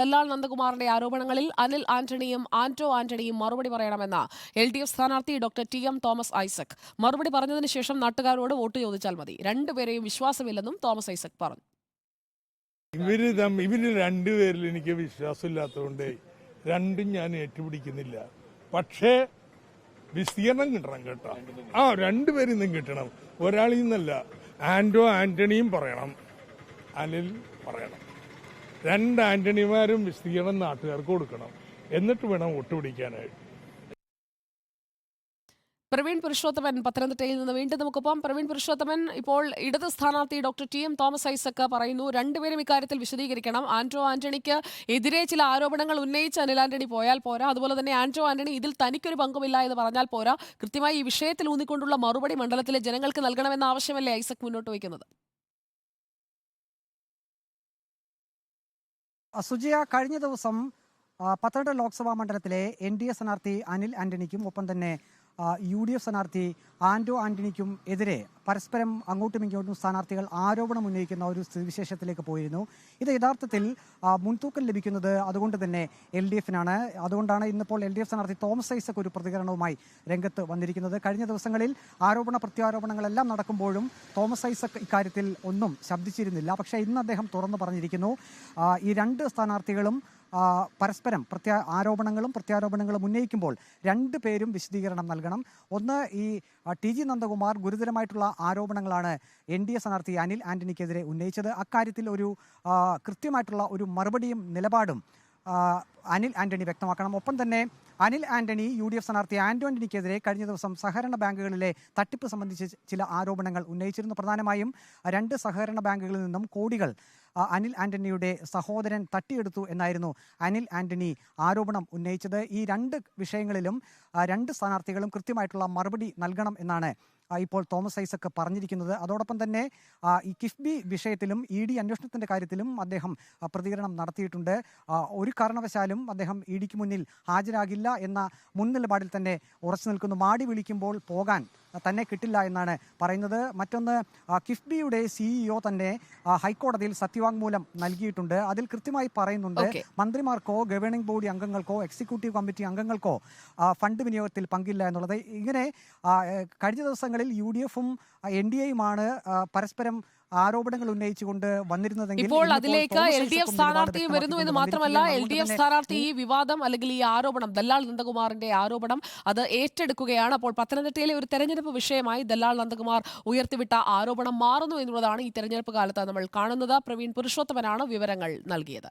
ദല്ലാൽ നന്ദകുമാറിന്റെ ആരോപണങ്ങളിൽ അനിൽ ആന്റണിയും ആന്റോ ആന്റണിയും മറുപടി പറയണമെന്ന് LDF സ്ഥാനാർത്ഥി ഡോക്ടർ ടി.എം. തോമസ് ഐസക്. മറുപടി പറഞ്ഞതിന് ശേഷം നാട്ടുകാരോട് വോട്ട് ചോദിച്ചാൽ മതി. രണ്ടുപേരെയും വിശ്വാസമില്ലെന്നും തോമസ് ഐസക് പറഞ്ഞു. ഇവര് രണ്ടുപേരിൽ എനിക്ക് വിശ്വാസമില്ലാത്തതുകൊണ്ട് രണ്ടും ഞാൻ ഏറ്റുപിടിക്കുന്നില്ല. പക്ഷേ വിസ്തീർണം കിട്ടണം കേട്ടോ. രണ്ടുപേരിൽ നിന്നും കിട്ടണം. ഒരാളിൽ നിന്നല്ല. ആന്റോ ആന്റണിയും പറയണം, അനിൽ പറയണം. രണ്ട് ആന്റണിമാരും വിസ്തീർണം നാട്ടുകാർക്ക് കൊടുക്കണം. എന്നിട്ട് വേണം വോട്ട് പിടിക്കാനായിട്ട്. പ്രവീൺ പുരുഷോത്തമൻ പത്തനംതിട്ടയിൽ നിന്ന് വീണ്ടും നമുക്കൊപ്പം. പ്രവീൺ പുരുഷോത്തമൻ, ഇപ്പോൾ ഇടത് സ്ഥാനാർത്ഥി ഡോക്ടർ ടി.എം. തോമസ് ഐസക് പറയുന്നു രണ്ടുപേരും ഇക്കാര്യത്തിൽ വിശദീകരിക്കണം. ആന്റോ ആന്റണിക്ക് എതിരെ ചില ആരോപണങ്ങൾ ഉന്നയിച്ച് അനിൽ ആന്റണി പോയാൽ പോരാ. അതുപോലെ തന്നെ ആന്റോ ആന്റണി ഇതിൽ തനിക്കൊരു പങ്കുമില്ല എന്ന് പറഞ്ഞാൽ പോരാ. കൃത്യമായി ഈ വിഷയത്തിൽ ഊന്നിക്കൊണ്ടുള്ള മറുപടി മണ്ഡലത്തിലെ ജനങ്ങൾക്ക് നൽകണമെന്ന ആവശ്യമല്ലേ ഐസക് മുന്നോട്ട് വയ്ക്കുന്നത്? സുജിയ, കഴിഞ്ഞ ദിവസം പത്തനംതിട്ട ലോക്സഭാ മണ്ഡലത്തിലെ NDA സ്ഥാനാർത്ഥി അനിൽ ആന്റണിക്കും ഒപ്പം തന്നെ UDF സ്ഥാനാർത്ഥി ആന്റോ ആന്റണിക്കും എതിരെ പരസ്പരം അങ്ങോട്ടും ഇങ്ങോട്ടും സ്ഥാനാർത്ഥികൾ ആരോപണം ഉന്നയിക്കുന്ന ഒരു സ്ഥിതിവിശേഷത്തിലേക്ക് പോയിരുന്നു. ഇത് യഥാർത്ഥത്തിൽ മുൻതൂക്കം ലഭിക്കുന്നത് അതുകൊണ്ട് തന്നെ LDFനാണ്. അതുകൊണ്ടാണ് ഇന്നിപ്പോൾ LDF സ്ഥാനാർത്ഥി തോമസ് ഐസക് ഒരു പ്രതികരണവുമായി രംഗത്ത് വന്നിരിക്കുന്നത്. കഴിഞ്ഞ ദിവസങ്ങളിൽ ആരോപണ പ്രത്യാരോപണങ്ങളെല്ലാം നടക്കുമ്പോഴും തോമസ് ഐസക് ഇക്കാര്യത്തിൽ ഒന്നും ശബ്ദിച്ചിരുന്നില്ല. പക്ഷേ ഇന്ന് അദ്ദേഹം തുറന്നു പറഞ്ഞിരിക്കുന്നു, ഈ രണ്ട് സ്ഥാനാർത്ഥികളും പരസ്പരം ആരോപണങ്ങളും പ്രത്യാരോപണങ്ങളും ഉന്നയിക്കുമ്പോൾ രണ്ടു പേരും വിശദീകരണം നൽകണം. ഒന്ന്, ഈ TG നന്ദകുമാർ ഗുരുതരമായിട്ടുള്ള ആരോപണങ്ങളാണ് NDA സ്ഥാനാർത്ഥി അനിൽ ആന്റണിക്കെതിരെ ഉന്നയിച്ചത്. അക്കാര്യത്തിൽ ഒരു കൃത്യമായിട്ടുള്ള ഒരു മറുപടിയും നിലപാടും അനിൽ ആന്റണി വ്യക്തമാക്കണം. ഒപ്പം തന്നെ അനിൽ ആന്റണി UDF സ്ഥാനാർത്ഥി ആന്റോ ആന്റണിക്കെതിരെ കഴിഞ്ഞ ദിവസം സഹകരണ ബാങ്കുകളിലെ തട്ടിപ്പ് സംബന്ധിച്ച് ചില ആരോപണങ്ങൾ ഉന്നയിച്ചിരുന്നു. പ്രധാനമായും രണ്ട് സഹകരണ ബാങ്കുകളിൽ നിന്നും കോടികൾ അനിൽ ആന്റണിയുടെ സഹോദരൻ തട്ടിയെടുത്തു എന്നായിരുന്നു അനിൽ ആന്റണി ആരോപണം ഉന്നയിച്ചത്. ഈ രണ്ട് വിഷയങ്ങളിലും രണ്ട് സ്ഥാനാർത്ഥികളും കൃത്യമായിട്ടുള്ള മറുപടി നൽകണം എന്നാണ് ഇപ്പോൾ തോമസ് ഐസക് പറഞ്ഞിരിക്കുന്നത്. അതോടൊപ്പം തന്നെ ഈ കിഫ്ബി വിഷയത്തിലും ED അന്വേഷണത്തിൻ്റെ കാര്യത്തിലും അദ്ദേഹം പ്രതികരണം നടത്തിയിട്ടുണ്ട്. ഒരു കാരണവശാലും അദ്ദേഹം EDക്ക് മുന്നിൽ ഹാജരാകില്ല എന്ന മുൻനിലപാടിൽ തന്നെ ഉറച്ചു നിൽക്കുന്നു. മാടി വിളിക്കുമ്പോൾ പോകാൻ തന്നെ കിട്ടില്ല എന്നാണ് പറയുന്നത്. മറ്റൊന്ന്, കിഫ്ബിയുടെ CEO തന്നെ ഹൈക്കോടതിയിൽ സത്യവാങ്മൂലം നൽകിയിട്ടുണ്ട്. അതിൽ കൃത്യമായി പറയുന്നുണ്ട്, മന്ത്രിമാർക്കോ ഗവേണിംഗ് ബോഡി അംഗങ്ങൾക്കോ എക്സിക്യൂട്ടീവ് കമ്മിറ്റി അംഗങ്ങൾക്കോ ഫണ്ട് വിനിയോഗത്തിൽ പങ്കില്ല എന്നുള്ളത്. ഇങ്ങനെ കഴിഞ്ഞ ദിവസങ്ങളിൽ UDFും NDAയുമാണ് പരസ്പരം ആരോപണങ്ങൾ ഉന്നയിച്ചുകൊണ്ട് വന്നിരുന്നതെങ്കിൽ ഇപ്പോൾ അതിലേക്ക് LDF സ്ഥാനാർത്ഥി വരുന്നു എന്ന് മാത്രമല്ല, LDF സ്ഥാനാർത്ഥി ഈ വിവാദം അല്ലെങ്കിൽ ഈ ആരോപണം, ദല്ലാൽ നന്ദകുമാറിന്റെ ആരോപണം അത് ഏറ്റെടുക്കുകയാണ്. അപ്പോൾ പത്തനംതിട്ടയിലെ ഒരു തെരഞ്ഞെടുപ്പ് വിഷയമായി ദല്ലാൽ നന്ദകുമാർ ഉയർത്തിവിട്ട ആരോപണം മാറുന്നു എന്നുള്ളതാണ് ഈ തെരഞ്ഞെടുപ്പ് കാലത്ത് നമ്മൾ കാണുന്നത്. പ്രവീൺ പുരുഷോത്തമനാണ് വിവരങ്ങൾ നൽകിയത്.